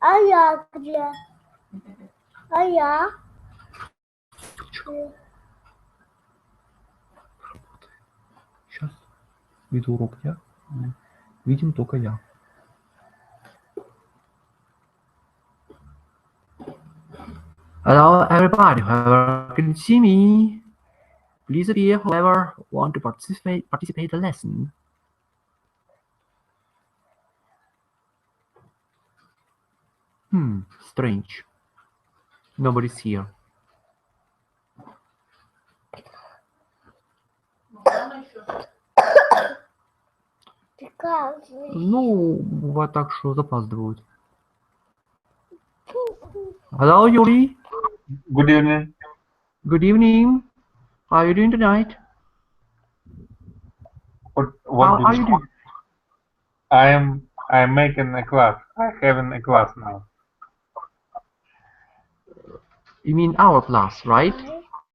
А я где? А я? Сейчас. Видеоурок я. Видим только я. Hello, everybody. Whoever can see me, please appear. Whoever want to participate the lesson. Strange. Nobody's here. Ну, бывает так, что запаздывают. Hello, Yuri. Good evening. Good evening. How are you doing tonight? What How do are you doing? I'm making a class. I'm having a class now. You mean our class, right?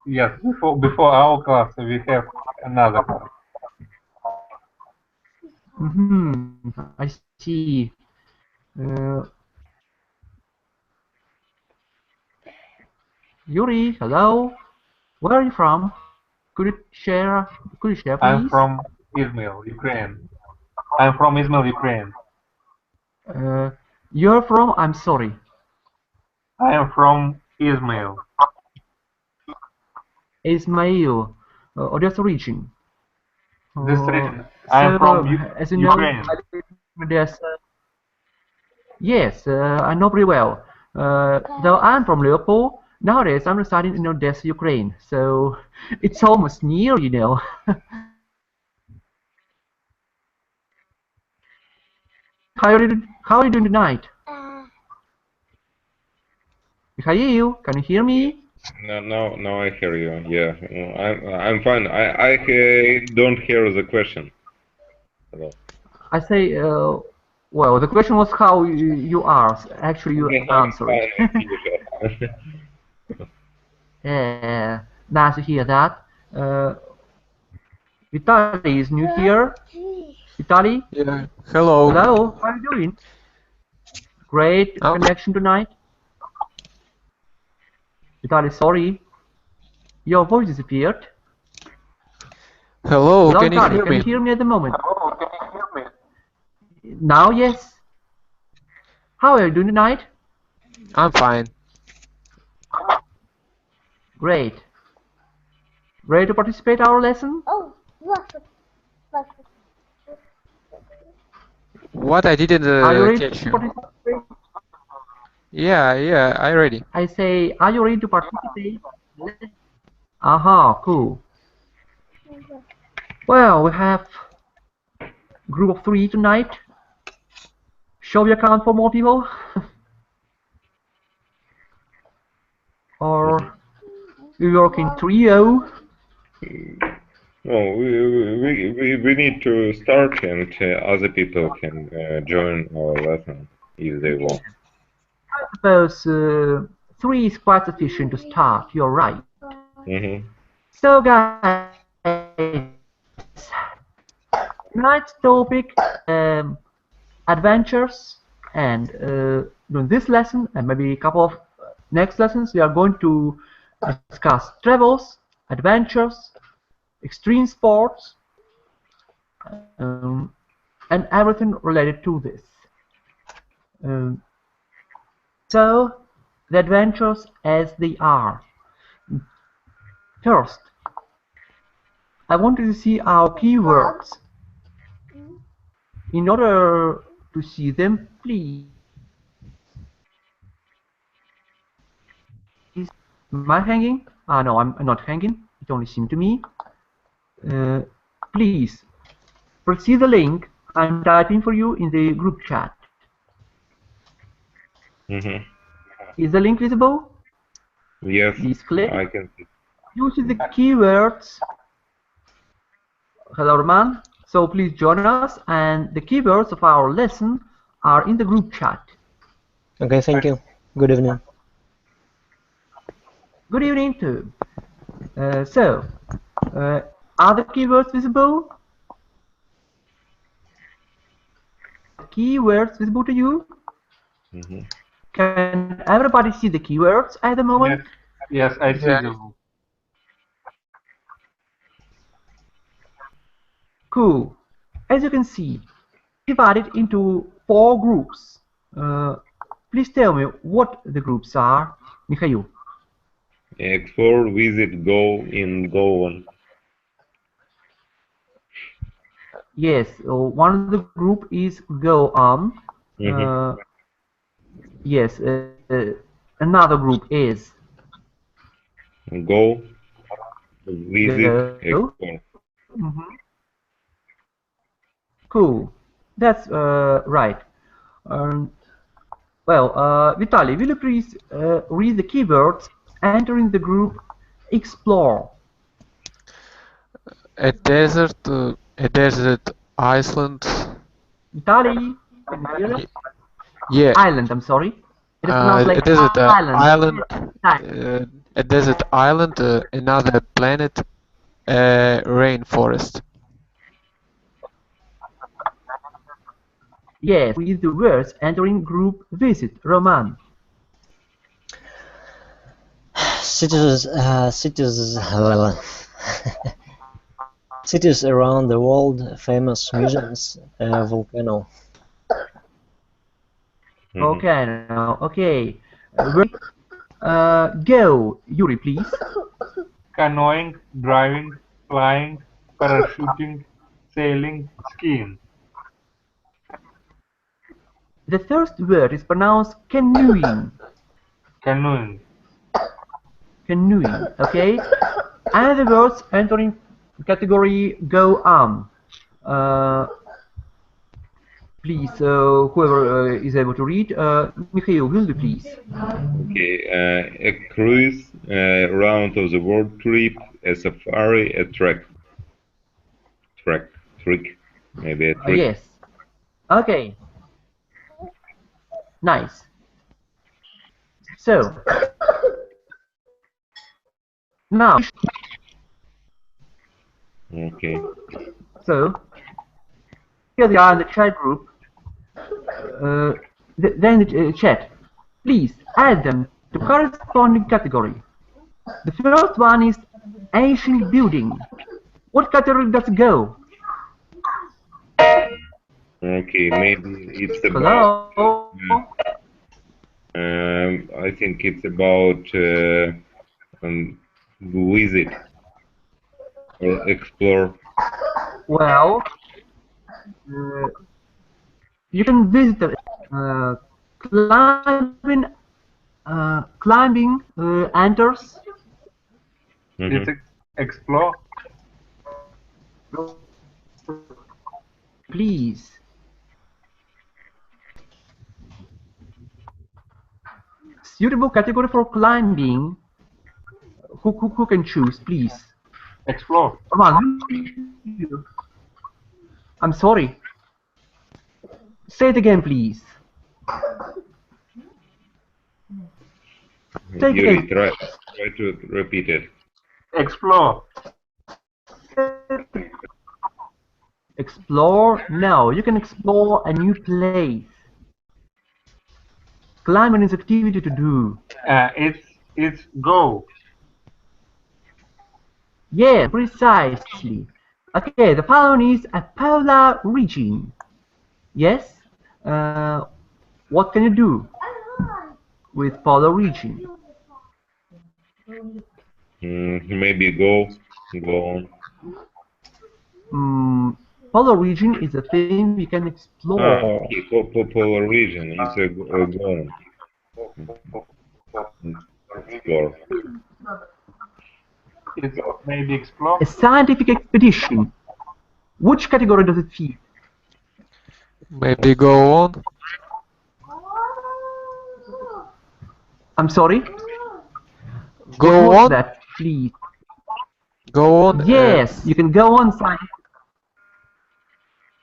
Yes, before our class we have another class. I see. Yuri, hello. Where are you from? Could you share, please? I'm from Izmail, Ukraine. I'm from Izmail, Ukraine. You're from? I'm sorry. I am from Izmail. Ismail, Odessa region. This region. I am from as you Ukraine. Know, yes, I know pretty well. Though I'm from Liverpool, nowadays I'm residing in Odessa, Ukraine. So it's almost near, you know. How are you doing tonight? Mikhail, can you hear me? No, I hear you. Yeah, I'm fine. I don't hear the question. Hello. I say, well, the question was how you are. Actually, you answered it. Yeah, nice to hear that. Vitaly is new here. Vitaly? Yeah. Hello. Hello, how are you doing? Great connection tonight. Vitaly, sorry. Your voice disappeared. Hello, Hello, can you Vitaly, hear can me? you hear me at the moment? Hello, can you hear me? Now, yes. How are you doing tonight? I'm fine. Great. Ready to participate in our lesson? Oh, What? I didn't Are you ready catch to you. participate? Yeah, I ready. I say, are you ready to participate? Aha, cool. Well, we have group of 3 tonight. Shall we account for more people? Or we work in trio? No, we need to start, and other people can join our lesson if they want. I suppose 3 is quite sufficient to start. You're right. So, guys, tonight's topic, adventures, and during this lesson and maybe a couple of next lessons, we are going to discuss travels, adventures, extreme sports, and everything related to this. So, the adventures as they are. First, I want you to see our keywords. In order to see them, please. Am I hanging? No, I'm not hanging. It only seemed to me. Please proceed the link I'm typing for you in the group chat. Is the link visible? Yes, Please click. I can see. Use the keywords. Hello, Roman. So please join us, and the keywords of our lesson are in the group chat. Okay, thank you. Good evening. Good evening too. Are the keywords visible? Keywords visible to you? Can everybody see the keywords at the moment? Yes, I see Yeah. them. Cool. As you can see, divided into 4 groups. Please tell me what the groups are, Mikhail. Explore, visit, go in, go on. Yes, one of the group is go on. Mhm. Yes, another group is Go, visit, go. explore. Mhm. Cool. That's right. Um, well, Vitaly, will you please read the keywords entering the group explore? A desert island. Vitaly, can you hear us? Yeah. Island, I'm sorry. It is pronounced like A desert island. island. Yes, A desert island. Another planet. Rainforest. yes, with the words entering group visit. Roman. Cities, cities around the world, famous museums, volcano. Mhm. Volcano. Okay. Go, Yuri, please. Canoeing, driving, flying, parachuting, sailing, skiing. The first word is pronounced canoeing. Canoeing. Canoeing. Okay. And the words entering category go on. Please, whoever is able to read, Mikhail, will you please? Okay, a cruise, round of the world trip, a safari, a trick, maybe a trick. Yes. Okay. Nice. So now, Okay. so here they are in the chat group. Then the chat. Please add them to corresponding category. The first one is ancient building. What category does it go? Okay, maybe it's about. Hello. I think it's about visit or explore. Well, you can visit climbing. Climbing enters. It's Mhm. explore. Please. Suitable category for climbing. Who can choose, please? Explore. Come on. I'm sorry. Say it again, please. Say it Yuri, again. try to repeat it. Explore. Explore? No, you can explore a new place. Climbing is activity to do. It's go. Yeah, precisely. Okay, the following is a polar region. Yes? What can you do with polar region? Maybe go on. Polar region is a thing we can explore. Okay, polar region is a go on. Explore. It's maybe explore. A scientific expedition. Which category does it fit? Maybe go on. I'm sorry? Go What's on. that, please? Go on. Yes, you can go on scientific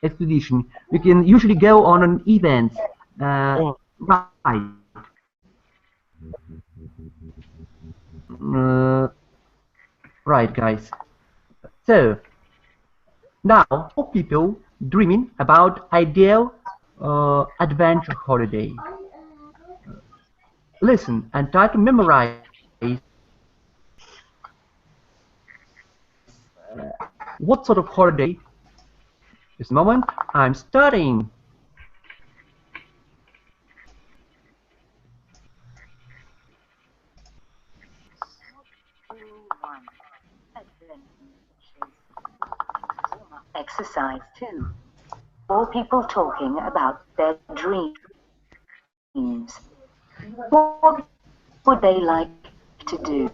expedition. You can usually go on an event. Right. Right, guys. So now, for people dreaming about ideal adventure holiday, listen and try to memorize what sort of holiday. This moment, I'm starting. Exercise 2. All people talking about their dreams. What would they like to do?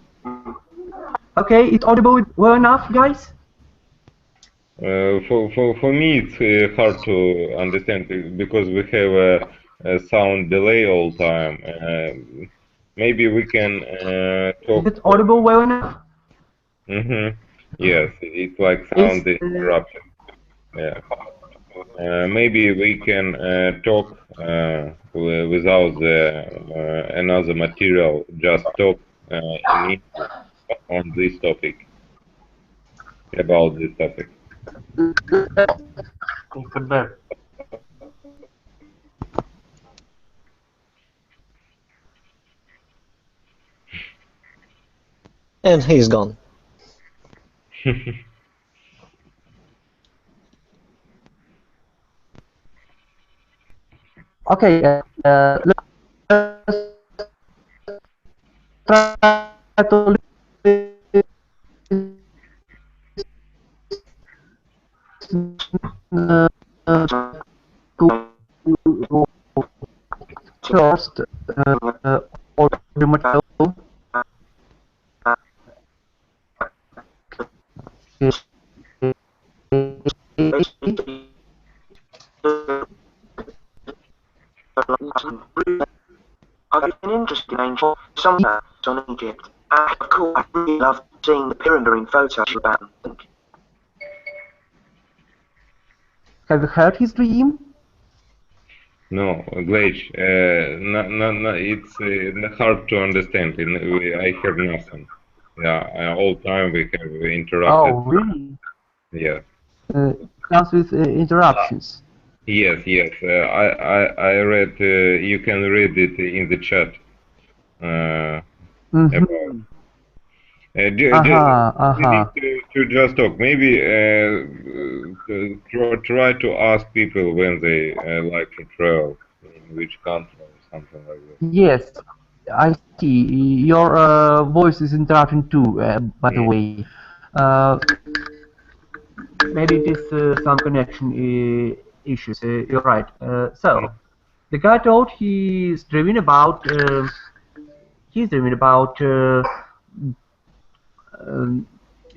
Okay, it's audible well enough, guys? For me, it's hard to understand because we have a sound delay all time. Maybe we can talk. Is it audible well enough? Yes, it's like sound interruption. Yeah. Maybe we can talk without another material. Just talk in English on this topic. About this topic. It's the best. And he's gone. Okay, let's try to first or material. I've been interested in ancient sometimes on Egypt. Of course, I really love seeing the pyramid in photos about them. Have you heard his dream? No, glitch. No, it's hard to understand. I hear nothing. Yeah, all time we have interrupted. Oh, really? Yeah. Comes with interruptions. Yes. I read. You can read it in the chat. About. We need to just talk. Maybe try to ask people when they like to travel, in which country or something like that. Yes, I see. Your voice is interrupting too, by the way. Maybe it is some connection issues. You're right. So, the guy told he's dreaming about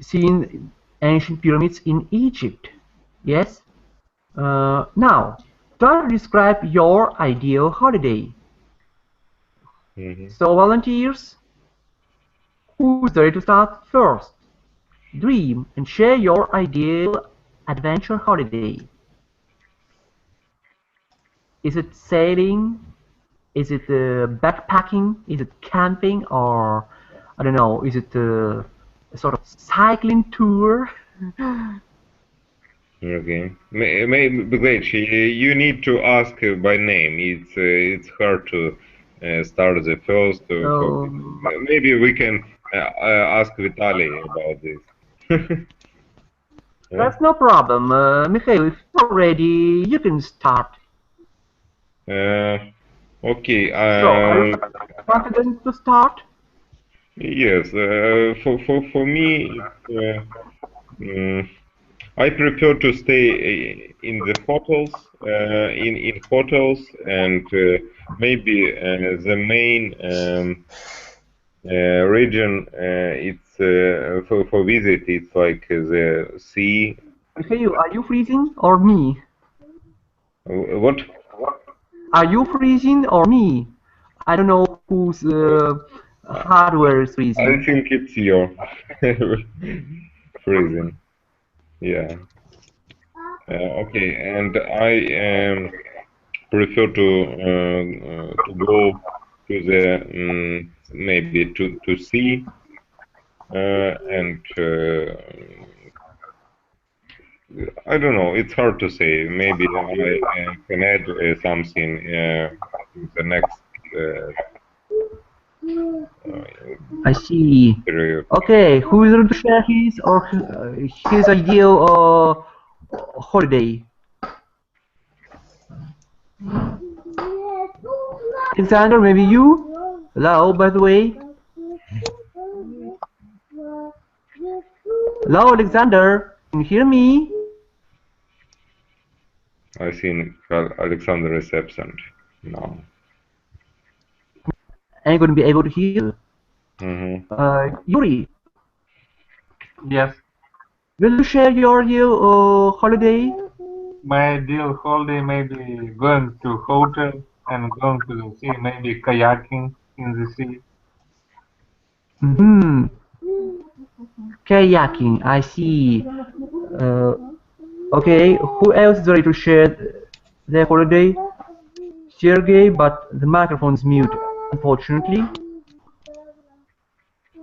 seeing ancient pyramids in Egypt. Yes. Now, try to describe your ideal holiday. So, volunteers, who's ready to start first? Dream and share your ideal adventure holiday. Is it sailing? Is it backpacking? Is it camping? Or, I don't know, is it a sort of cycling tour? Okay. Maybe you need to ask by name. It's hard to start the first. Maybe we can ask Vitaly about this. That's no problem. Mikhail, if you're ready, you can start. Okay. So, are you confident to start? Yes. For me, I prefer to stay in the hotels, in hotels, and maybe the main region. It's for visit. It's like the sea. Mikhail, are you freezing or me? What? Are you freezing or me? I don't know whose hardware is freezing. I think it's your freezing. Yeah. Okay, and I prefer to go to the maybe to sea and I don't know. It's hard to say. Maybe I can add something in the next I see. Okay, who is going to share his or his ideal holiday? Alexander, maybe you? Hello, by the way. Hello, Alexander. Can you hear me? I think Alexander is absent now. I'm going to be able to hear you. Yuri. Yes. Will you share your ideal holiday? My ideal holiday may be going to hotel and going to the sea, maybe kayaking in the sea. Mm-hmm. Kayaking, I see. Okay, who else is ready to share their holiday? Sergey, but the microphone's mute, unfortunately.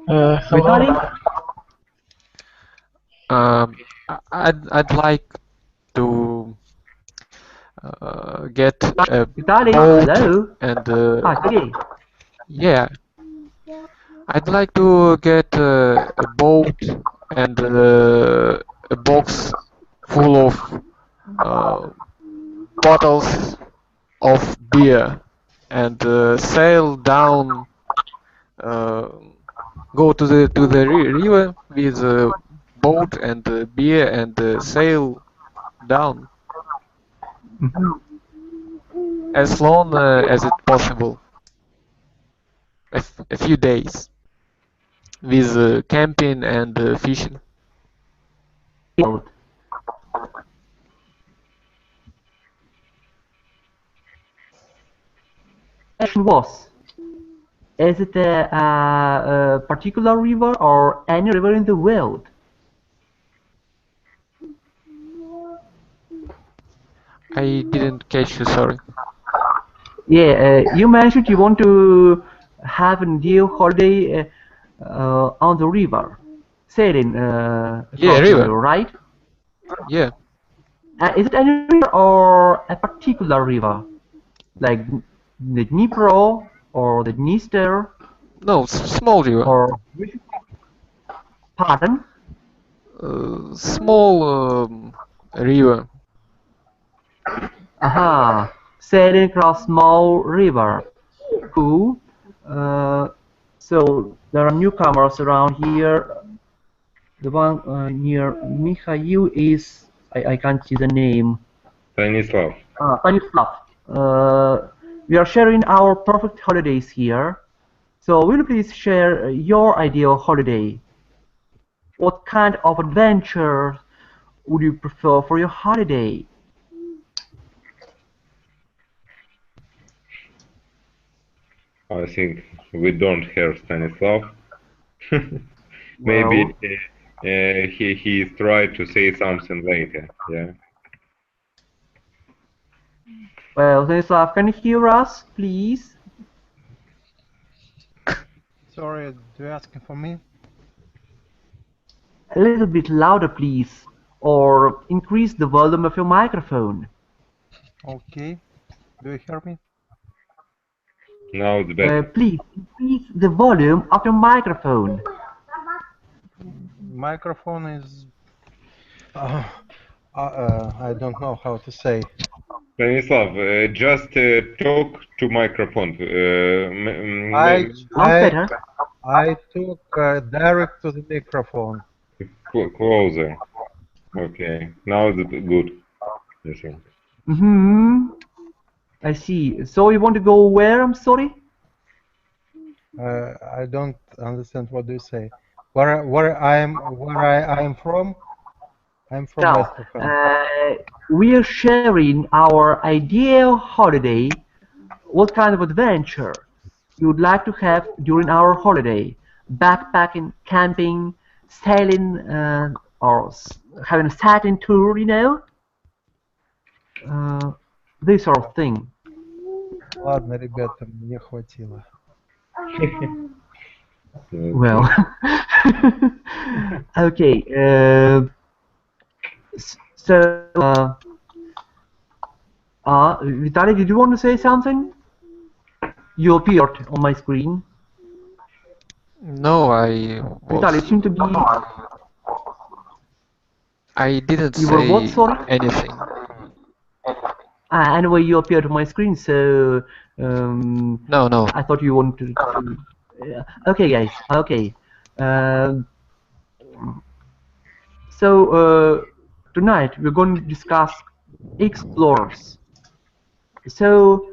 Vitaly? I'd like to get a Vitaly, boat hello? and Sergey. yeah, I'd like to get a boat and a box full of bottles of beer and sail down, go to the river with a boat and beer and sail down as long as it's possible. A few days with camping and fishing. Question was, is it a particular river or any river in the world? I didn't catch you, sorry. Yeah, you mentioned you want to have an ideal holiday on the river, sailing across the river, right? Yeah. Is it any river or a particular river, like the Dnipro or the Dniester? No, small river. Or pardon? Small river. Aha, sailing across small river. Cool. So there are newcomers around here. The one near Mikhail is I can't see the name. Stanislav. Stanislav. We are sharing our perfect holidays here. So will you please share your ideal holiday? What kind of adventure would you prefer for your holiday? I think we don't have Stanislav. Maybe he's trying to say something later. Yeah. Well, Stanislav, can you hear us, please? Sorry, are you asking for me? A little bit louder, please, or increase the volume of your microphone. Okay. Do you hear me? Now it's better. Please increase the volume of your microphone. Microphone is... I don't know how to say. Stanislav, just talk to microphone. I took direct to the microphone. Closer. Okay. Now it's good. Yes, I see. So you want to go where? I'm sorry. I don't understand what you say. Where I am from? I'm from Now, we are sharing our ideal holiday. What kind of adventure you would like to have during our holiday? Backpacking, camping, sailing, or having a satin tour, you know? This sort of thing. Ладно, ребята, мне хватило. Well, okay. So, Vitaly, did you want to say something? You appeared on my screen. No, I Vitaly, was. seem to be. I didn't You were what? say Sorry. anything. Anyway, you appeared on my screen, so No. I thought you wanted to. Okay, guys. Okay. Um, so tonight we're going to discuss explorers. So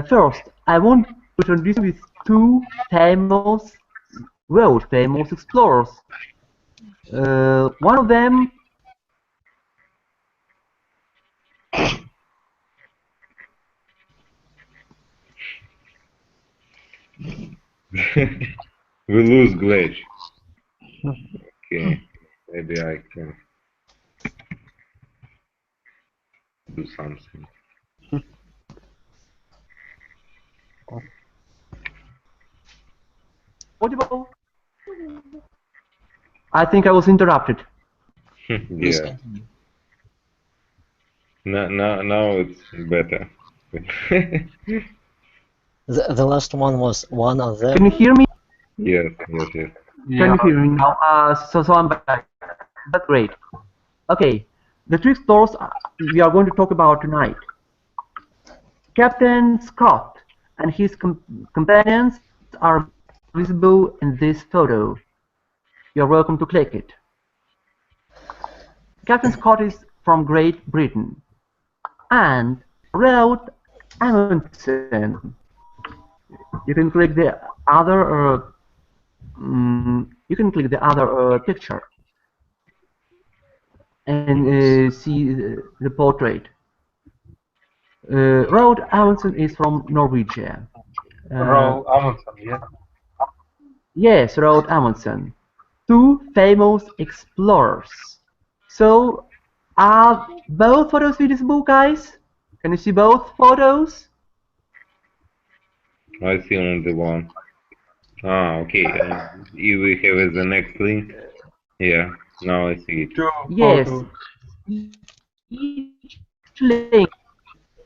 first, I want to introduce you with two famous, world famous explorers. One of them. We lose Glitch. Okay, maybe I can do something. What about? I think I was interrupted. Please Yeah. continue. Now it's better. The last one was one of them. Can you hear me? Yes. Can you hear me now? So I'm back. That's great. Okay, the three explorers we are going to talk about tonight. Captain Scott and his companions are visible in this photo. You're welcome to click it. Captain Scott is from Great Britain and Rod Amundsen. You can click the other. You can click the other picture and see the portrait. Rod Amundsen is from Norwegian. Roald Amundsen, yeah. Yes, Rod Amundsen. Two famous explorers. So, are both photos visible, guys? Can you see both photos? I see only one. Okay. If we have the next link. Yeah, now I see it. Two Yes. photos. Each link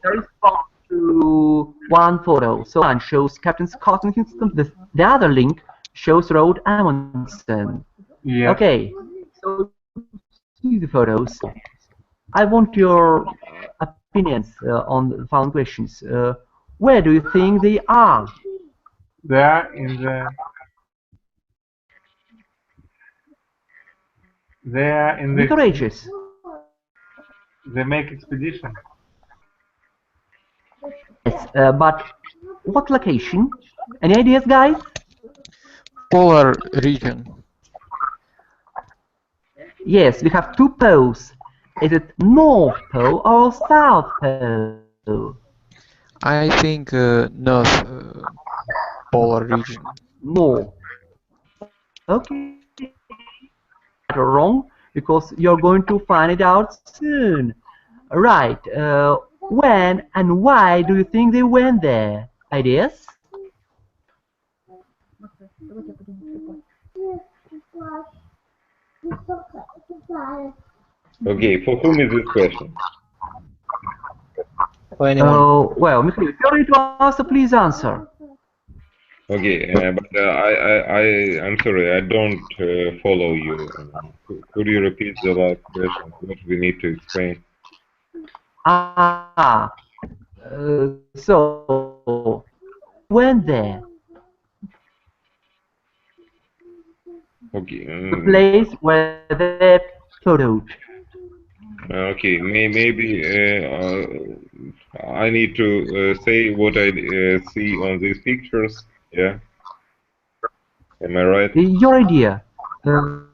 corresponds to one photo. So one shows Captain Scott and his the other link shows Rod Amundsen. Yeah. Okay, so see the photos. I want your opinions on the following questions. Where do you think they are? They are in the. They are in Be the. courageous. They make expedition. Yes, but what location? Any ideas, guys? Polar region. Yes, we have two poles. Is it North Pole or South Pole? I think North Polar region. No. Okay. Right or wrong, because you're going to find it out soon. Right. When and why do you think they went there? Ideas? Okay, for whom is this question? For anyone. Well, Mikhail, if you're ready to answer, please answer. Okay, but I'm sorry, I don't follow you. Could you repeat the last question? What we need to explain? So went there. Okay. The place where they photoed. Okay, maybe I need to say what I see on these pictures. Yeah. Am I right? Your idea, your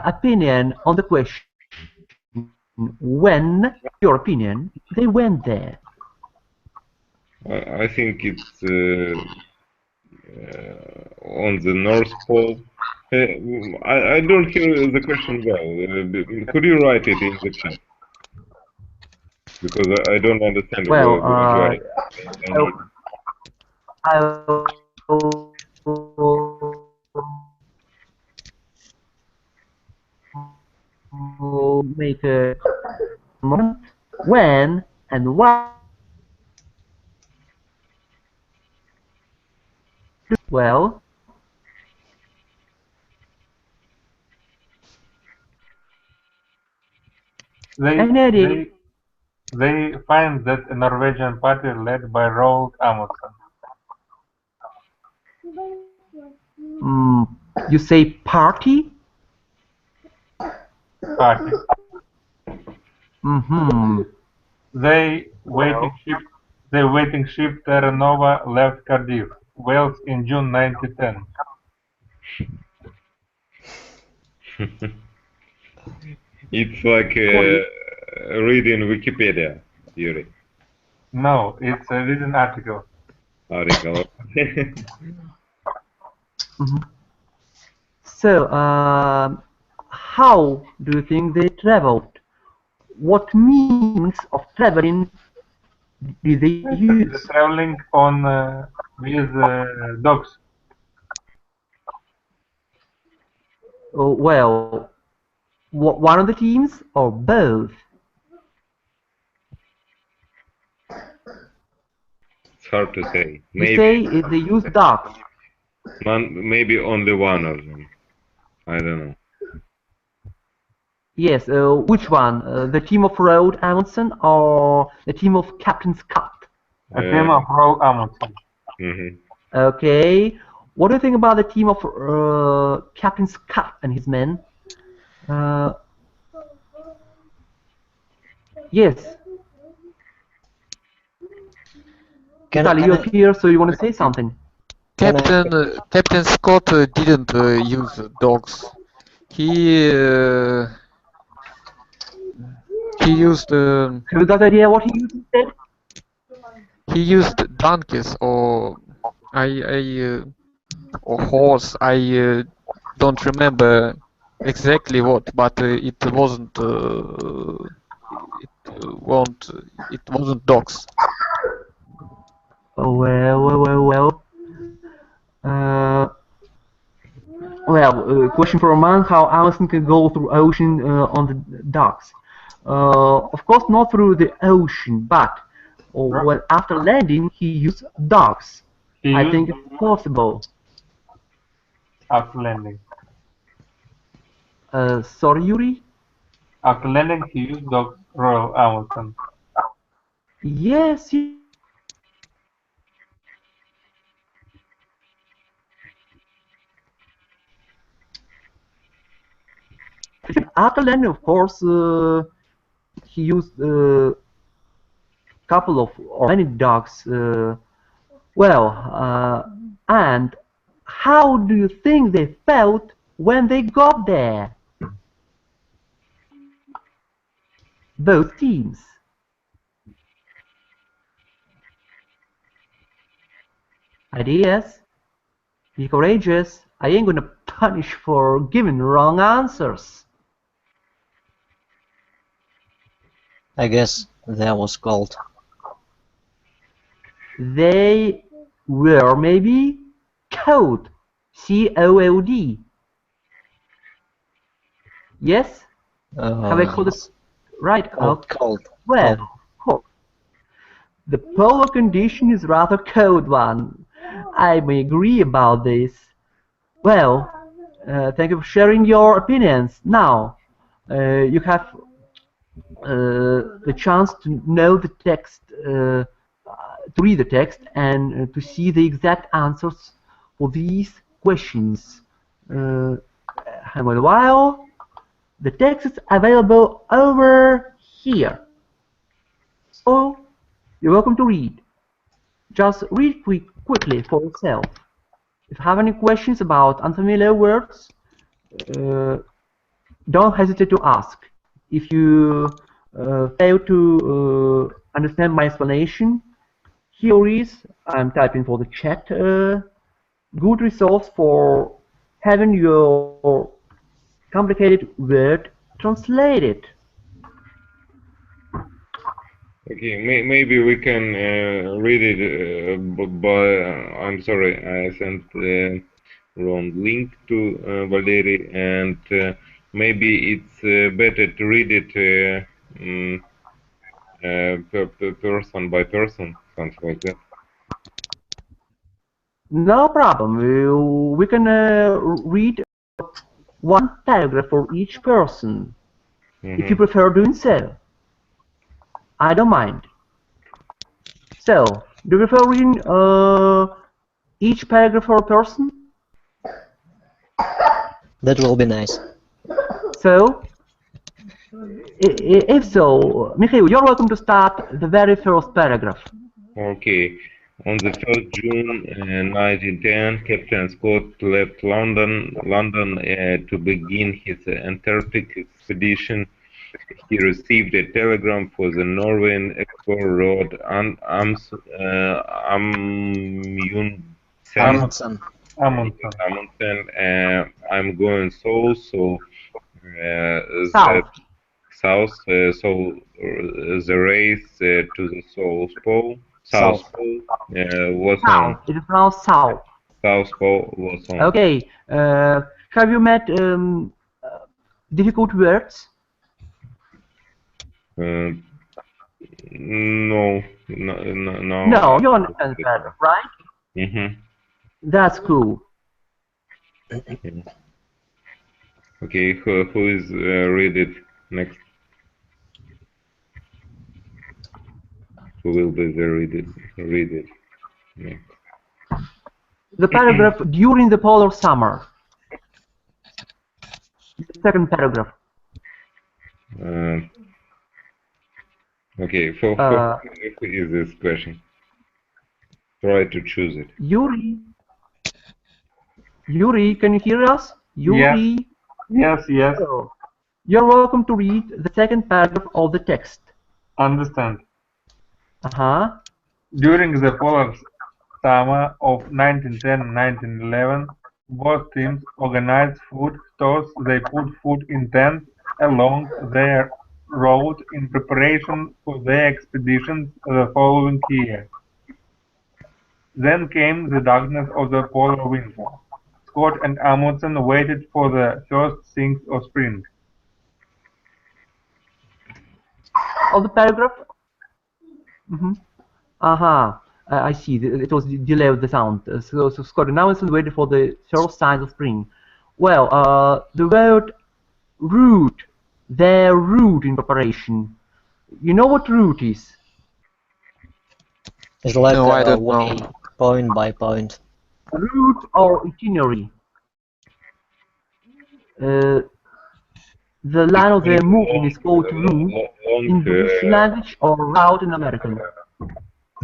opinion on the question. When, your opinion, they went there. I think it's on the North Pole. I don't hear the question well. Could you write it in the chat? Because I don't understand Well, what I'll make a moment. When and why? Well, They find that a Norwegian party led by Roald Amundsen. You say party? Party. Mm-hmm. Their waiting ship Terra Nova left Cardiff, Wales in June 1910. It's like reading Wikipedia, Yuri. No, it's a written article. Mm-hmm. So, how do you think they traveled? What means of traveling did they use? They're traveling on with dogs. Oh, well, one of the teams or both? It's hard to say. You say they use dogs. Maybe only one of them. I don't know. Yes, which one? The team of Roald Amundsen or the team of Captain Scott? The team of Roald Amundsen. Mm-hmm. Okay. What do you think about the team of Captain Scott and his men? Yes. Vitaly, you're here, so you want to say something? Captain Scott didn't use dogs. He used. Have you got an idea what he used instead? He used donkeys or or horse. I don't remember exactly what, but it wasn't. It wasn't dogs. Oh, well. Question for a man: how Amundsen can go through ocean on the docks? Of course, not through the ocean, but when after landing, he used docks. I think it's possible. After landing. Sorry, Yuri? After landing, he used dogs, Roald Amundsen. Yes. After landing, of course, he used a couple of or many dogs. And how do you think they felt when they got there? Both teams. Ideas? Be courageous. I ain't gonna punish for giving wrong answers. I guess that was cold. They were maybe cold. C-O-L-D. Yes? Have I called it right? Cold. Well, cold. The polar condition is rather cold one. I may agree about this. Well, thank you for sharing your opinions. Now, you have the chance to know the text, to read the text, and to see the exact answers for these questions. Hang on a while. The text is available over here. So, you're welcome to read. Just read quickly for yourself. If you have any questions about unfamiliar words, don't hesitate to ask. If you fail to understand my explanation, here is, I'm typing for the chat, good resource for having your complicated word translated. Okay, maybe we can read it, but I'm sorry, I sent the wrong link to Valery, and maybe it's better to read it person by person, something like that. No problem. We can read one paragraph for each person. if you prefer doing so. I don't mind. So, do you prefer reading each paragraph for a person? That will be nice. So, if so, Mikhail, you're welcome to start the very first paragraph. Okay. On the 1st June 1910, Captain Scott left London to begin his Antarctic expedition. He received a telegram for the Norwegian explorer Roald Amundsen. Amundsen. I'm going south, so South. So the race to the South Pole. South Pole was on. South. It is now South. South Pole was on. Okay. Have you met difficult words? No, No, you understand that, right? Mm-hmm. That's cool. Okay, who is read it next? Who will be the read it next? The paragraph during the polar summer. The second paragraph. Okay, who is this question? Try to choose it. Yuri, can you hear us? Yuri? Yes, yes. Oh. You're welcome to read the second paragraph of the text. Understand. During the polar summer of 1910-1911, both teams organized food stores. They put food in tents along their route in preparation for their expeditions the following year. Then came the darkness of the polar winter. Scott and Amundsen waited for the first signs of spring. Of the paragraph? I see. It was the delay of the sound. So Scott and Amundsen waited for the first signs of spring. Well, the word route, their route in preparation. You know what route is? It's like No, I don't way, know. point by point. Route or itinerary. The line of their movement is called route in British language or route in American.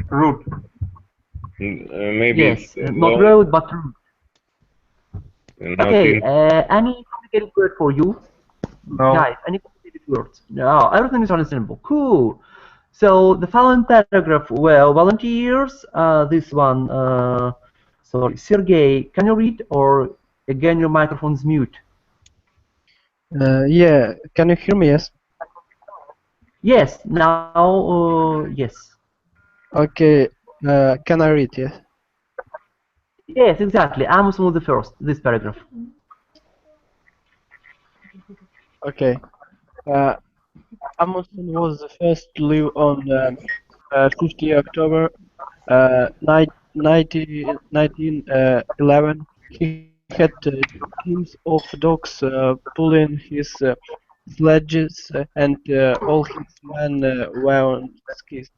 Route. Maybe yes, it's not road but route. Okay, in... any complicated word for you? No. Guys, any complicated words? No, everything is understandable. Cool. So the following paragraph, well, volunteers, this one, sorry, Sergey, can you read, or again your microphone's mute? Yeah, can you hear me? Yes. Yes, now, yes. Okay, can I read? Yes. Yes, exactly. Amundsen was the first, this paragraph. Okay. Amundsen was the first to leave on 50 October 1911. He had teams of dogs pulling his sledges, and all his men were on skis.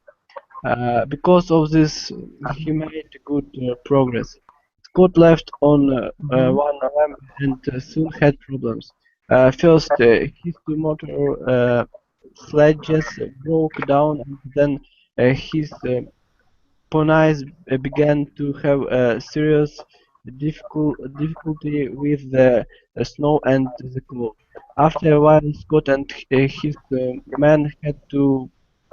Because of this, he made good progress. Scott left on 1 November and soon had problems. First, his two motor sledges broke down, and then his ponies began to have serious difficulty with the snow and the cold. After a while, Scott and his men had to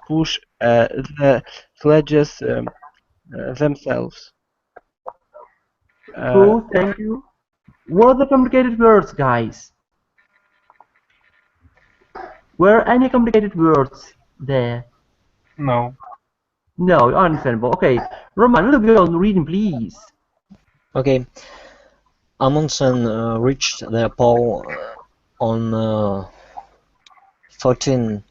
push the sledges themselves. Cool, thank you. What are the complicated words, guys? Were any complicated words there? No. No, understandable. Okay, Roman, will you go on reading, please? Okay. Amundsen reached the pole on 13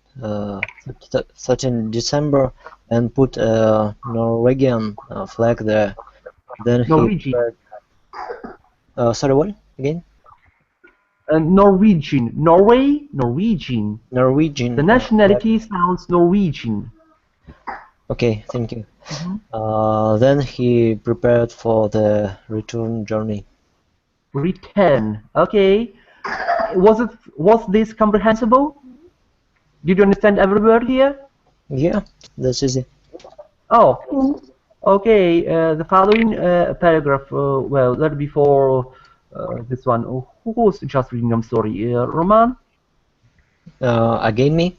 December and put a Norwegian flag there. Then Norwegian. Sorry, what again? Norwegian. Norway? Norwegian. Norwegian. The nationality sounds Norwegian. Okay, thank you. Then he prepared for the return journey. Return. Okay. Was this comprehensible? Did you understand every word here? Yeah, that's easy. Oh, okay. The following paragraph, well, that before this one. Who was just reading? I'm sorry. Roman? Again me?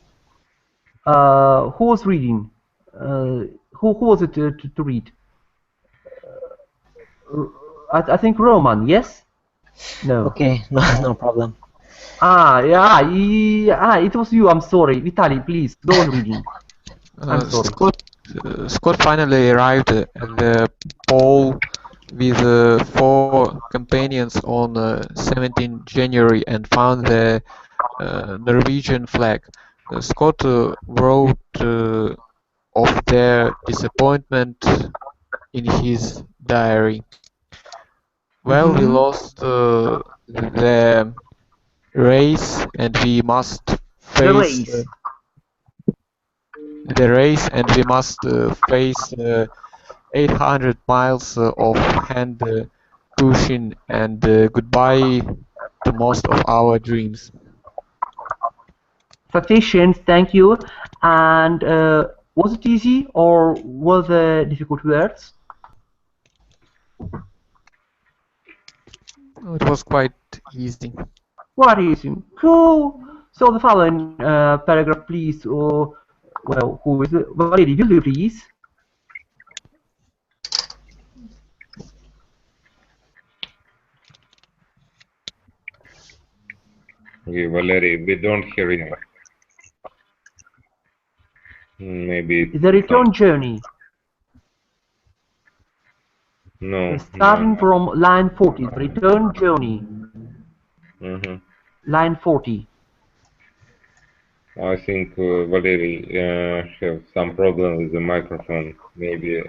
Who was reading? Who was it to read? I think Roman, yes? No. Okay, no problem. Yeah, it was you. I'm sorry. Vitaly, please, go on reading. I'm sorry. Scott finally arrived at the pole with 4 companions on 17 January and found the Norwegian flag. Scott wrote of their disappointment in his diary. Well, we lost the race and we must face the race and we must face 800 miles of hand pushing and goodbye to most of our dreams. Sufficient, thank you. And was it easy or were there difficult words? It was quite easy. What easy? Cool. So the following paragraph, please. Well, who is it? Valery, will you please? Okay, Valery, we don't hear you. Maybe The return journey. no. Starting from line 40, the return journey. Line 40. I think Valery have some problem with the microphone. Maybe.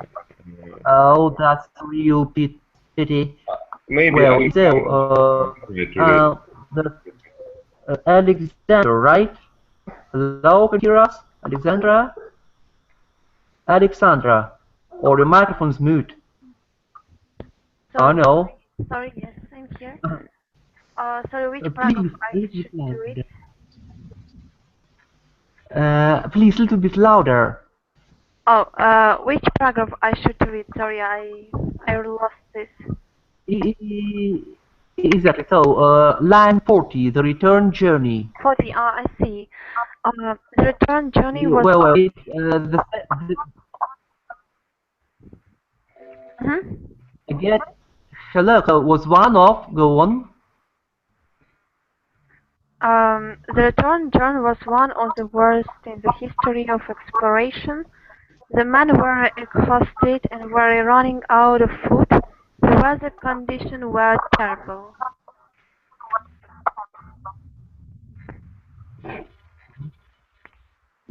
Oh, that's real pity. Maybe. Well, so Alexander, right? Hello, can you hear us? Alexandra? Alexandra, or your microphone's mute. Oh no. Sorry, yes, I'm here. Sorry, which paragraph I should do it? Please, a little bit louder. Oh, which paragraph I should read? Sorry, I lost this. Exactly. So, line 40, the return journey. 40. I see. The return journey was. Well, again, Halakha was one of. Go on. The return journey was one of the worst in the history of exploration. The men were exhausted and were running out of food. The weather conditions were terrible.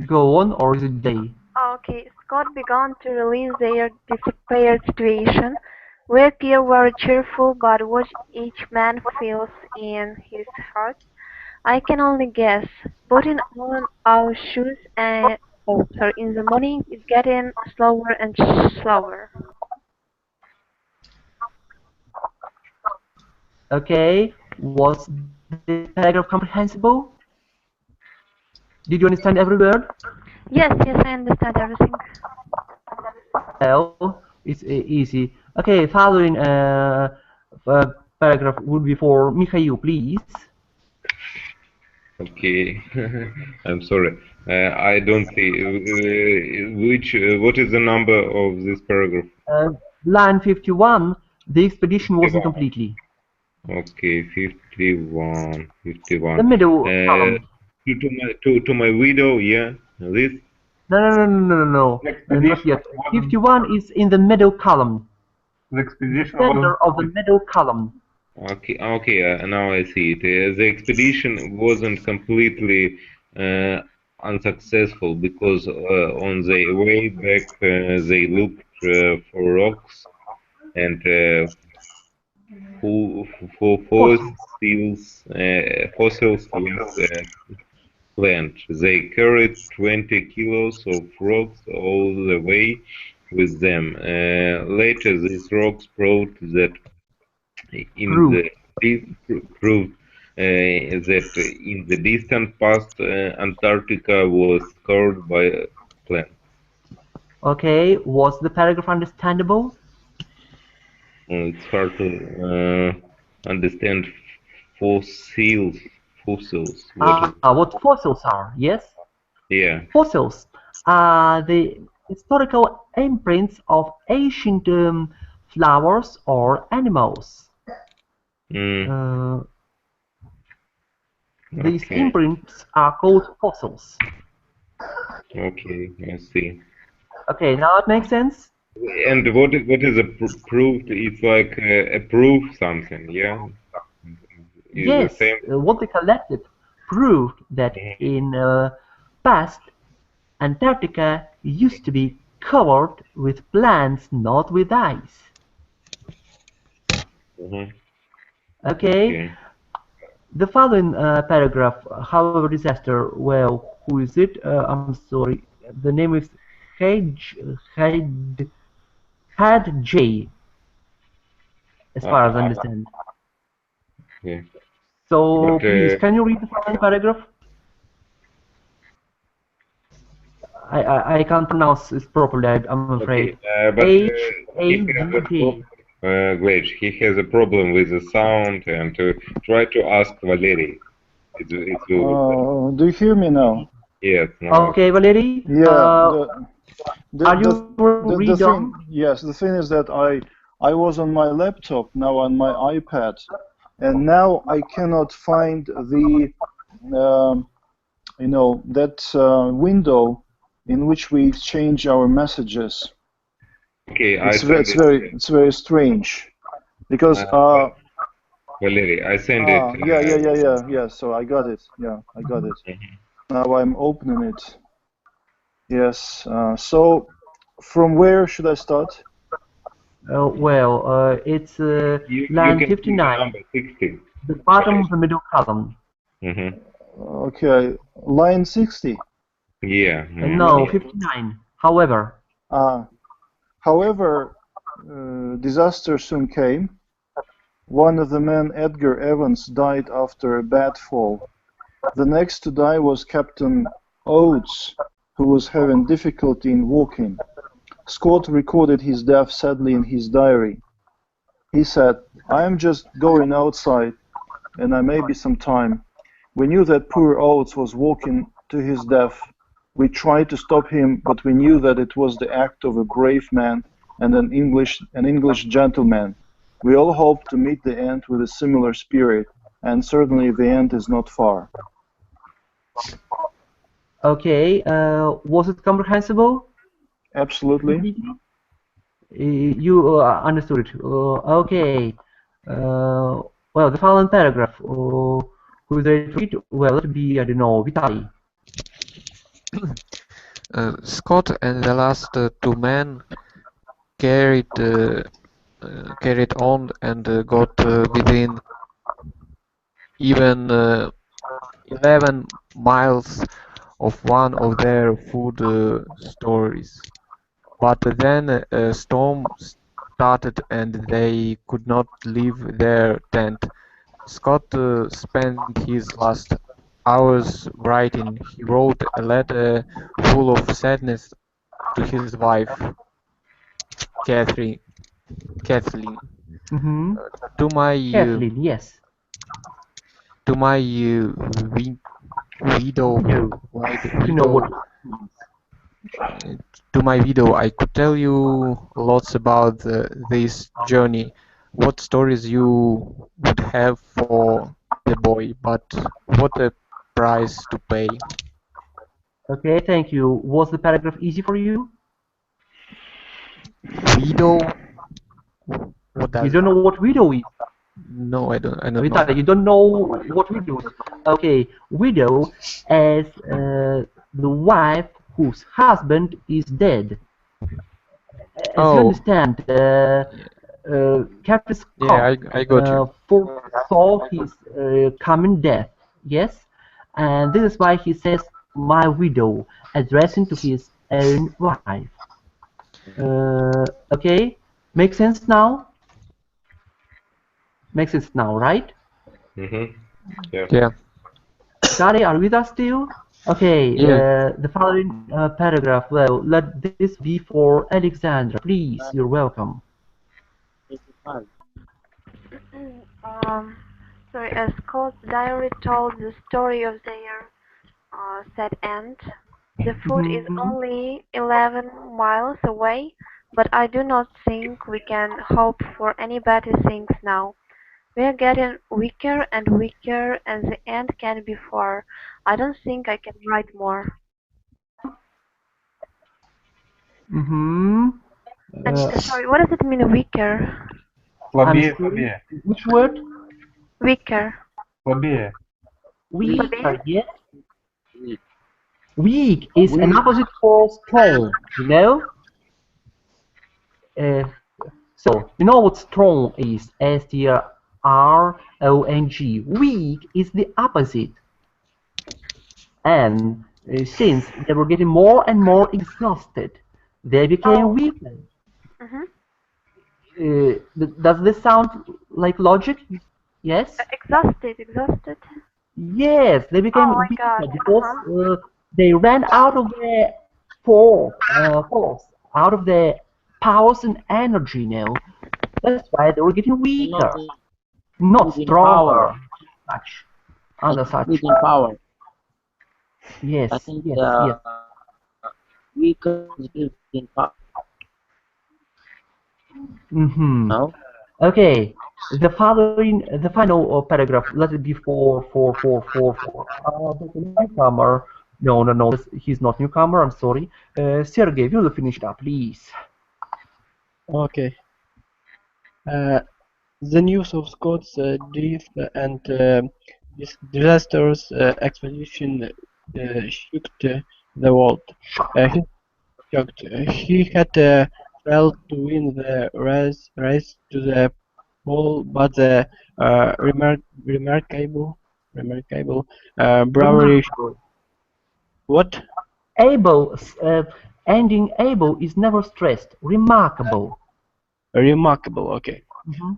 Go on, or is it day? Okay, Scott began to realize their despair situation. We appear very cheerful, but what each man feels in his heart, I can only guess. Putting on our shoes and in the morning is getting slower and slower. Okay, was the paragraph comprehensible? Did you understand every word? Yes, I understand everything. Well, it's easy. Okay, following paragraph would be for Mikhail, please. Okay, I'm sorry. I don't see what is the number of this paragraph? Line 51. The expedition wasn't completely. Okay, 51. The middle column. To my widow, yeah, this. No. Not yet. 51 is in the middle column. The expedition center of the middle column. Okay, now I see it. The expedition wasn't completely unsuccessful because on the way back they looked for rocks and fossils, yes, plant. They carried 20 kilos of rocks all the way with them. Later, these rocks proved that in the distant past, Antarctica was covered by plants. Okay, was the paragraph understandable? It's hard to understand fossils. What fossils are, yes? Yeah. Fossils are the historical imprints of ancient flowers or animals. These imprints are called fossils. Okay, I see. Okay, now it makes sense? And what is a proof? It's like a proof something, yeah? Yes, what they collected proved that in past, Antarctica used to be covered with plants, not with ice. Okay. The following paragraph, however, disaster. Well, who is it? I'm sorry. The name is Had J, as far as I understand. Yeah. So please, can you read the following paragraph? I can't pronounce it properly. I'm afraid. H-A-D-J. Glitch. He has a problem with the sound, and to try to ask Valery. Do you hear me now? Yes. Okay, Valery. Yeah. Are you read on? Yes. The thing is that I was on my laptop, now on my iPad, and now I cannot find the window in which we exchange our messages. Okay, it's very strange, because Valery, I send it. Yeah. So I got it. Yeah, I got it. Now I'm opening it. Yes. So from where should I start? It's line 59. Number 60. The bottom of the middle column. Okay, line 60. Yeah. No, 59. However. However, disaster soon came. One of the men, Edgar Evans, died after a bad fall. The next to die was Captain Oates, who was having difficulty in walking. Scott recorded his death sadly in his diary. He said, "I am just going outside, and I may be some time. We knew that poor Oates was walking to his death. We tried to stop him, but we knew that it was the act of a brave man and an English gentleman. We all hope to meet the end with a similar spirit, and certainly the end is not far." Okay, was it comprehensible? Absolutely. You understood it. Okay. Well, the following paragraph. Who is ready to read? Well, it would be, I don't know, Vitaly. Scott and the last two men carried on and got within even 11 miles of one of their food stores. But then a storm started and they could not leave their tent. Scott spent his last hours writing. He wrote a letter full of sadness to his wife, Kathleen. Mm-hmm. To my Kathleen, yes. To my widow, to my widow, I could tell you lots about this journey, what stories you would have for the boy, but what a price to pay. Okay, thank you. Was the paragraph easy for you? Widow? What does you don't know what widow is? No, I don't know. You don't know what widow is? Okay, widow is the wife whose husband is dead. As you understand, Captain Scott Yeah, I got you. foresaw his coming death. Yes, and this is why he says "my widow," addressing to his own wife. Okay, makes sense now. Makes sense now, right? Mm-hmm. Yeah. Yeah. Gary, are you with us still? Okay, Yeah. the following paragraph, well, let this be for Alexandra. Please, you're welcome. Sorry, as Scott's diary told the story of their sad end. The food is only 11 miles away, but I do not think we can hope for any better things now. We are getting weaker and weaker, and the end can be far. I don't think I can write more. And sorry, what does it mean, weaker? Слабее, слабее. Which word? Weaker. Слабее. Weaker, yes. Weak is an opposite for strong, you know? So, you know what strong is? S-T-R-O-N-G. Weak is the opposite. And since they were getting more and more exhausted, they became weaker. Does this sound like logic? Yes? Exhausted. Yes, they became weaker because they ran out of their force, out of their powers and energy now. That's why they were getting weaker, not stronger. Such, under such. Power. Yes, I think yes. weaker in power. No? Okay. The final paragraph. Let it be for the newcomer. No. He's not newcomer. I'm sorry. Sergey, will you finish it up, please? Okay. The news of Scott's death and disastrous expedition shocked the world. He had failed to win the race to the pole, but the remarkable bravery. What? Able. Ending able is never stressed. Remarkable. Remarkable. Okay.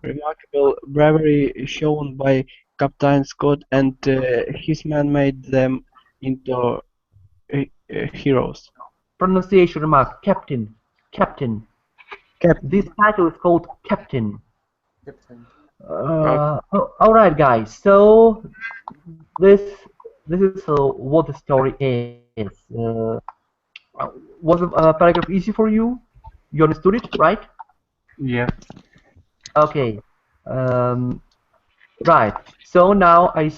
Remarkable bravery shown by Captain Scott and his men made them into heroes. Pronunciation remark. Captain. This title is called Captain. All right, guys. So this is what the story is. Was the paragraph easy for you? You understood it, right? Yes. Okay. Right. So now I'm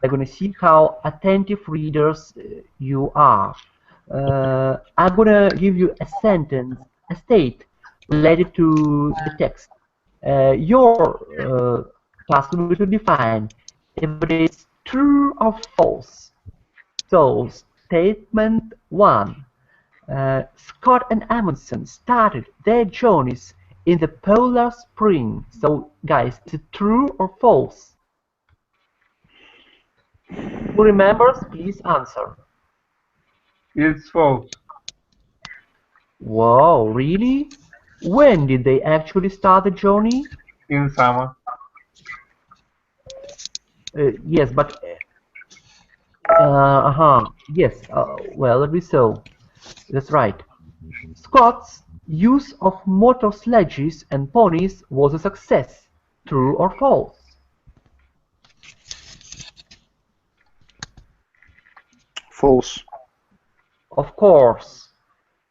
gonna see how attentive readers you are. I'm gonna give you a sentence, a state related to the text. Your task will be to define if it is true or false. So, statement 1. Scott and Amundsen started their journeys in the polar spring. So, guys, is it true or false? Who remembers, please answer. It's false. Wow, really? When did they actually start the journey? In summer. Yes, but yes, well, let me so. That's right. Scott's use of motor sledges and ponies was a success. True or false? False. Of course.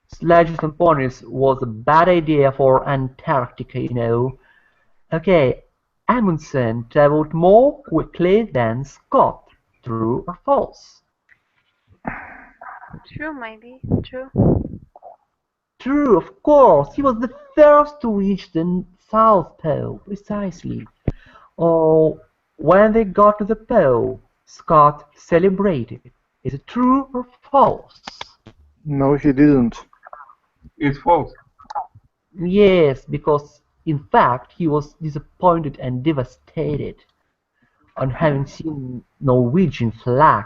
Sledges and ponies was a bad idea for Antarctica, you know. Okay, Amundsen traveled more quickly than Scott. True or false? True, maybe. True. True, of course. He was the first to reach the South Pole, precisely. Oh, when they got to the pole, Scott celebrated. Is it true or false? No, he didn't. It's false. Yes, because In fact, he was disappointed and devastated on having seen Norwegian flag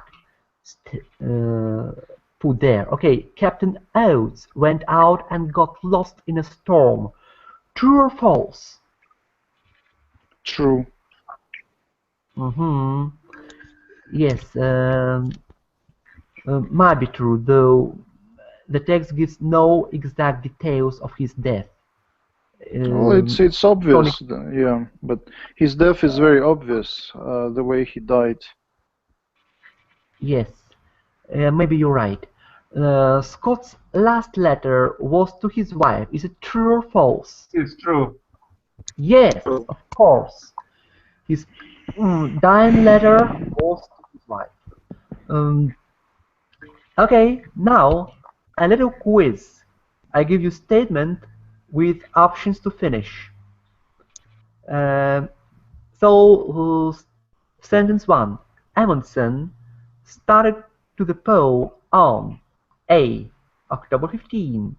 put there. Okay, Captain Oates went out and got lost in a storm. True or false? True. Mm-hmm. Yes, might be true, though the text gives no exact details of his death. Well, it's obvious, yeah, but his death is very obvious, the way he died. Yes, maybe you're right. Scott's last letter was to his wife. Is it true or false? It's true. Yes, of course. His dying letter was to his wife. Okay, now a little quiz. I give you statement with options to finish. Sentence 1. Amundsen started to the pole on A. October 15,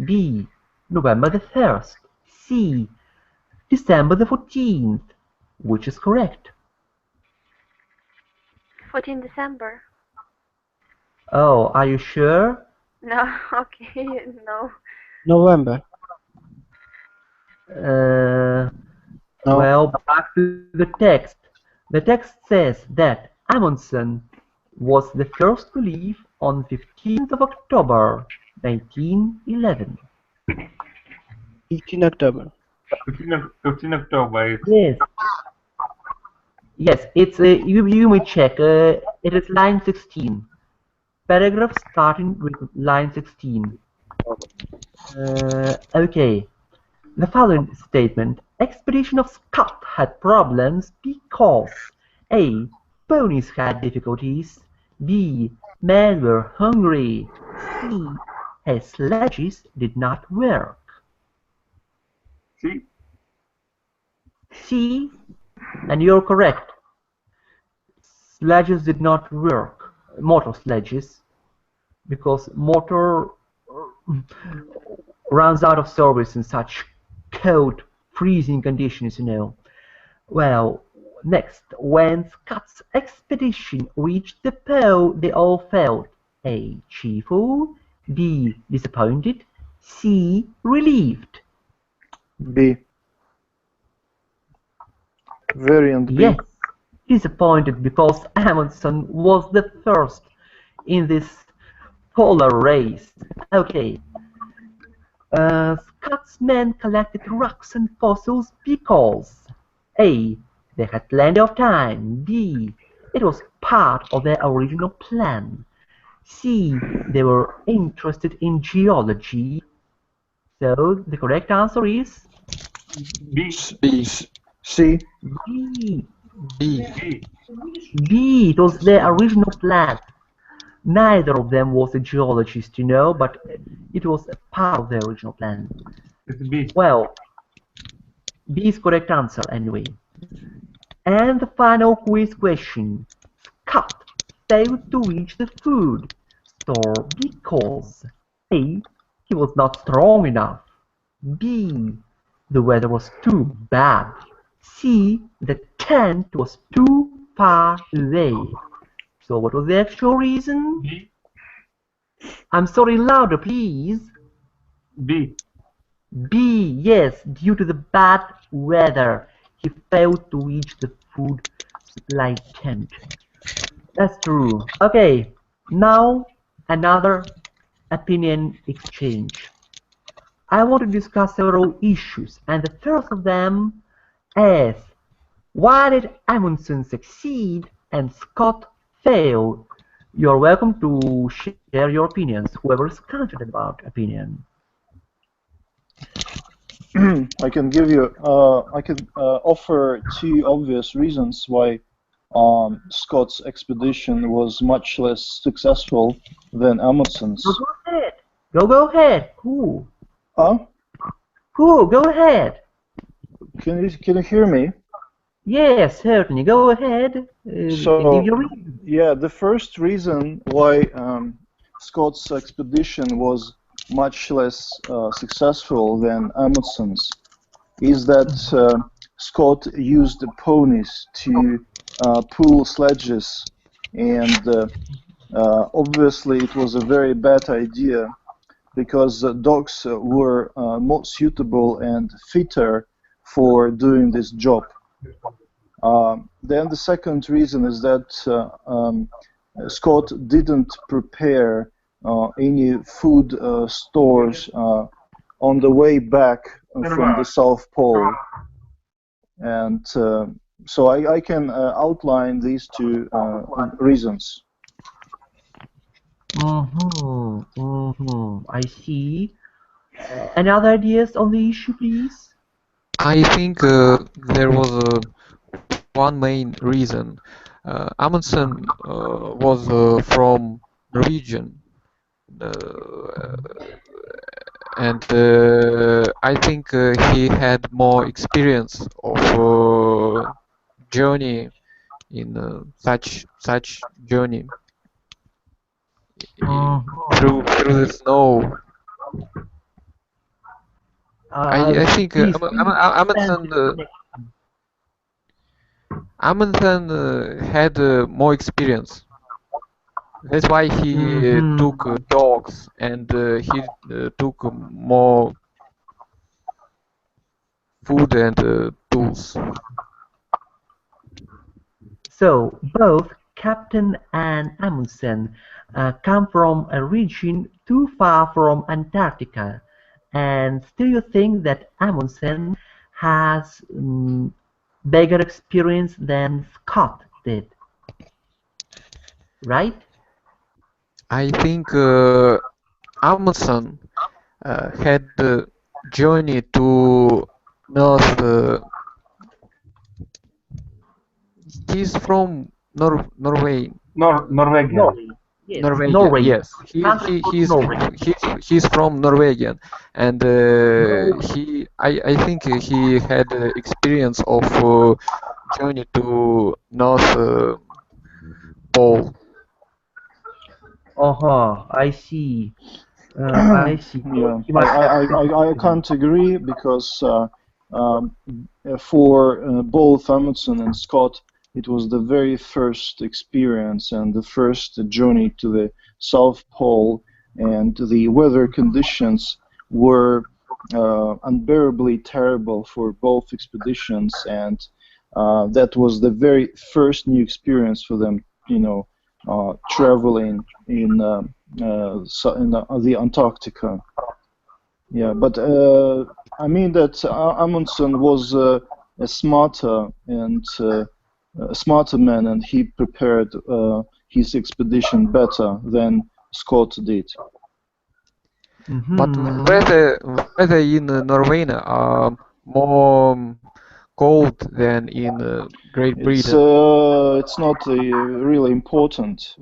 B. November the 1st, C. December the 14th. Which is correct? 14 December. Oh, are you sure? No, okay, no. November. No. Well, back to the text. The text says that Amundsen was the first to leave on 15th of October, 1911. 15 October. 15 October. Yes. Yes, it's you may check. It is line 16. Paragraph starting with line 16. Okay. The following statement: Expedition of Scott had problems because A. Ponies had difficulties. B. Men were hungry. C. His sledges did not work. C. C. And you're correct. Sledges did not work. Motor sledges, because motor runs out of service in such cold, freezing conditions, you know. Well, next, when Scott's expedition reached the pole, they all felt A. cheerful, B. disappointed, C. relieved. B. Variant B. Yes, disappointed because Amundsen was the first in this polar race. Okay. Scott's men collected rocks and fossils because A. They had plenty of time. B. It was part of their original plan. C. They were interested in geology. So the correct answer is B. B. C. B. B. B. It was their original plan. Neither of them was a geologist, you know, but it was a part of their original plan. It's B. Well, B is correct answer anyway. And the final quiz question. Scott failed to reach the food store because A. He was not strong enough. B. The weather was too bad. C. The tent was too far away. So what was the actual reason? B. I'm sorry, louder please. B. B, yes, due to the bad weather, he failed to reach the food supply tent. That's true. Okay, now another opinion exchange. I want to discuss several issues, and the first of them is, why did Amundsen succeed and Scott fail? You're welcome to share your opinions, whoever is confident about opinion. I can give you, I can offer two obvious reasons why Scott's expedition was much less successful than Amundsen's. Go ahead. Go ahead. Who? Huh? Who? Go ahead. Can you hear me? Yes, certainly. Go ahead. So, give your reason. yeah, the first reason why Scott's expedition was much less successful than Amundsen's is that Scott used the ponies to pull sledges, and obviously it was a very bad idea because dogs were more suitable and fitter for doing this job. Then the second reason is that Scott didn't prepare any food stores on the way back from the South Pole. And so I can outline these two reasons. I see. Any other ideas on the issue, please? I think there was one main reason. Amundsen was from Norwegian, and I think he had more experience of journey in such journey through the snow. I think Amundsen had more experience. That's why he took dogs and he took more food and tools. So both Captain and Amundsen come from a region too far from Antarctica, and still you think that Amundsen has bigger experience than Scott did, right? I think Amundsen had the journey to North. He's from Norway. Norwegian. Yes, Norwegian. Norway. Yes, he's from Norwegian, and I think he had experience of journey to North Pole. I see. I see. Yeah, I can't agree because for both Amundsen and Scott, it was the very first experience and the first journey to the South Pole, and the weather conditions were unbearably terrible for both expeditions, and that was the very first new experience for them, you know, traveling in the Antarctica. Yeah, but I mean that Amundsen was a smarter man, and he prepared his expedition better than Scott did. But weather in Norway are more cold than in Great Britain. It's not really important.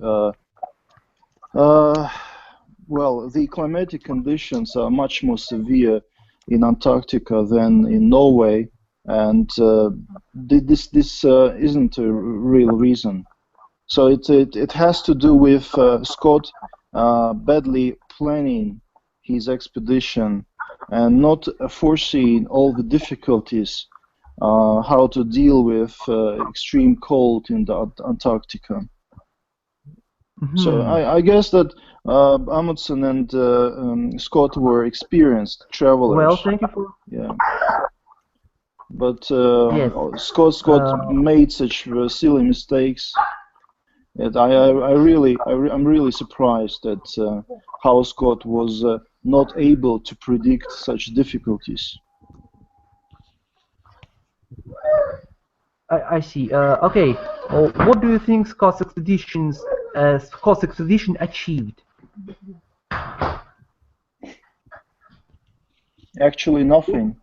Well, the climatic conditions are much more severe in Antarctica than in Norway, and this isn't a real reason. So it has to do with Scott badly planning his expedition and not foreseeing all the difficulties how to deal with extreme cold in the Antarctica. So I guess that Amundsen and Scott were experienced travelers. Well, thank you for. Yeah. But Yes. Scott made such silly mistakes that I'm really surprised at how Scott was not able to predict such difficulties. I see. Okay. What do you think Scott's expedition achieved? Actually, nothing.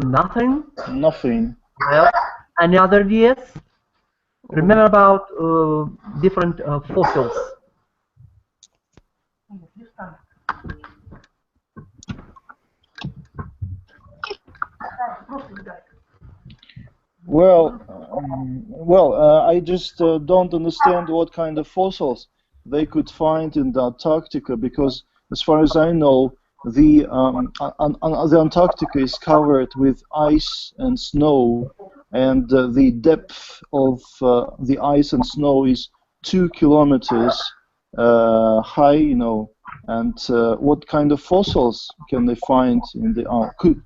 Nothing? Nothing. Well, any other ideas? Remember about different fossils. Well, I just don't understand what kind of fossils they could find in the Antarctica, because as far as I know, the Antarctica is covered with ice and snow, and the depth of the ice and snow is 2 kilometers high, you know. And what kind of fossils can they find in the could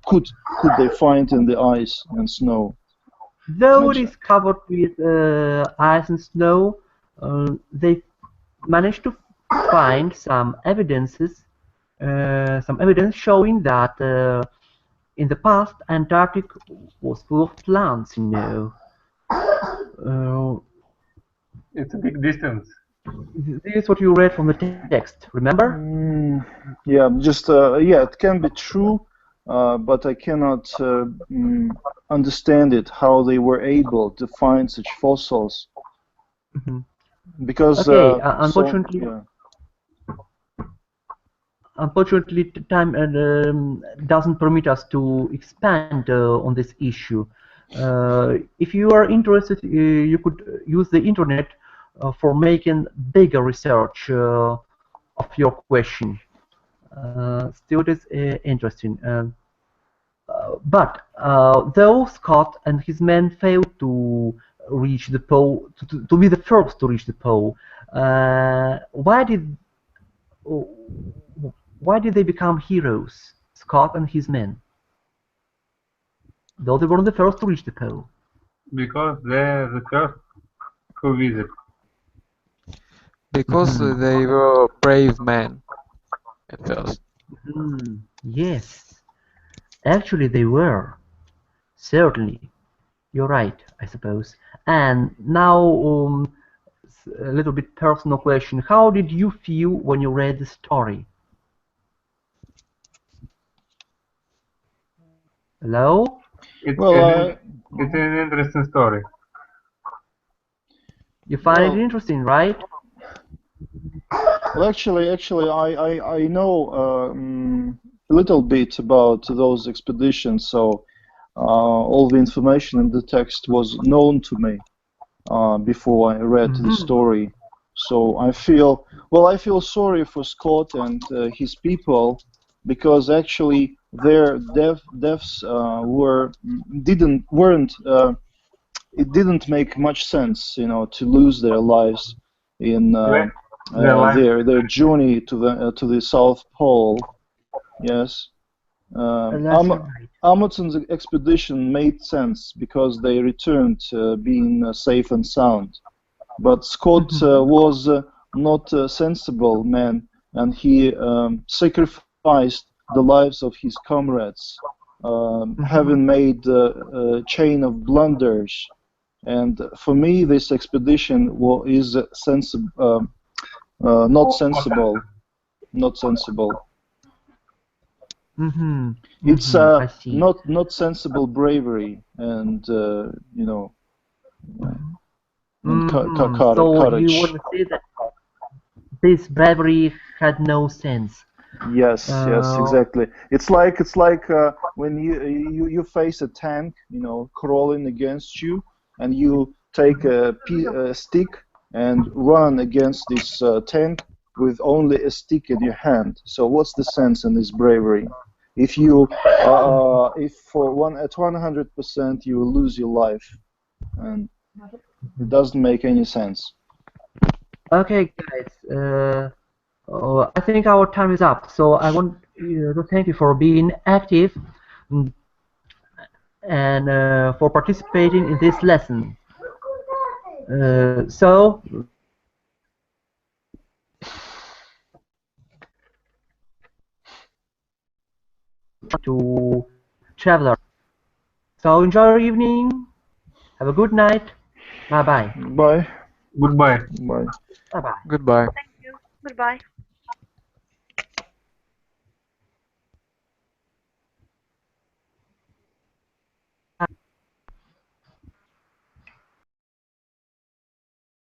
they find in the ice and snow? Though it is covered with ice and snow, they managed to find some evidence showing that in the past Antarctic was full of plants, you know. It's a big distance. This is what you read from the text, remember? Yeah, just yeah, it can be true, but I cannot understand it how they were able to find such fossils. Because unfortunately, unfortunately, time doesn't permit us to expand on this issue. If you are interested, you could use the internet for making bigger research of your question. Still, it is interesting. But though Scott and his men failed to reach the pole, to be the first to reach the pole, why did they become heroes, Scott and his men? Though they were the first to reach the pole. Because they're the first who visit. Because they were brave men at first. Yes, actually they were. Certainly. You're right, I suppose. And now, a little bit personal question. How did you feel when you read the story? Hello? It's an interesting story. You find it interesting, right? Well, actually, I know a little bit about those expeditions, so all the information in the text was known to me before I read the story. So I feel sorry for Scott and his people, because actually their deaths it didn't make much sense, you know, to lose their lives in their journey to the South Pole. Yes. Amundsen's expedition made sense because they returned being safe and sound. But Scott was not a sensible man, and he sacrificed the lives of his comrades, having made a chain of blunders. And for me, this expedition is not sensible. Not sensible. It's not sensible bravery, and you know, so courage. you would say that this bravery had no sense. Yes, yes, exactly. It's like when you face a tank, you know, crawling against you, and you take a stick and run against this tank with only a stick in your hand. So what's the sense in this bravery? If you, if at 100% you will lose your life, and it doesn't make any sense. Okay, guys. I think our time is up. So I want to thank you for being active and for participating in this lesson. So. To traveler. So enjoy your evening. Have a good night. Bye bye. Bye. Goodbye. Bye. Bye bye. Goodbye. Thank you. Goodbye.